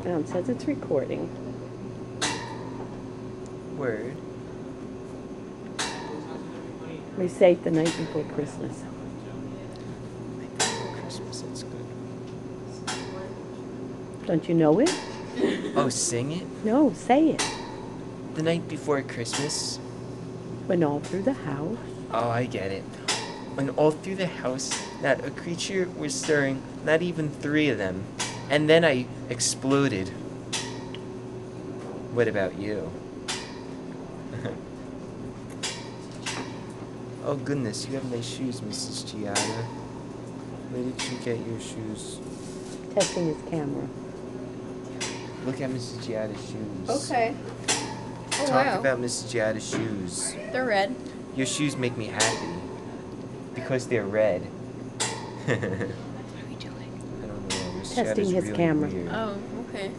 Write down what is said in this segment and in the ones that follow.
Now it says it's recording. Word. We say it the night before Christmas. Night before Christmas, that's good. Don't you know it? Oh, sing it? No, say it. The night before Christmas? When all through the house. Oh, I get it. When all through the house, not a creature was stirring, not even 3 of them. And then I exploded. What about you? Oh goodness, you have nice shoes, Mrs. Giotta. Where did you get your shoes? Testing his camera. Look at Mrs. Giotta's shoes. Okay. Oh, Talk wow. about Mrs. Giotta's shoes. They're red. Your shoes make me happy. Because they're red. What are we doing? I don't know. Mrs. Testing Giotta's his really camera. weird. Oh, okay.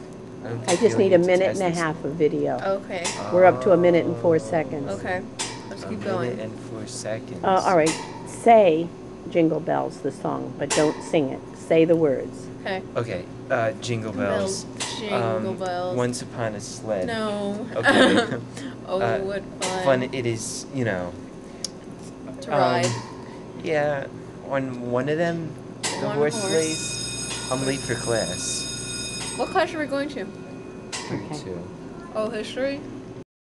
I just need a minute and a half of video. Okay. We're up to a minute and 4 seconds. Okay. Let's keep A going. minute and 4 seconds. All right. Say Jingle Bells, the song, but don't sing it. Say the words. Okay. Okay. Jingle bells. Jingle bells. Once upon a sled. No. Okay. Oh, what fun. Fun it is, you know. To ride. Yeah. On one of them, the One horse horse. race, I'm late for class. What class are we going to? Okay. 32. Oh, history?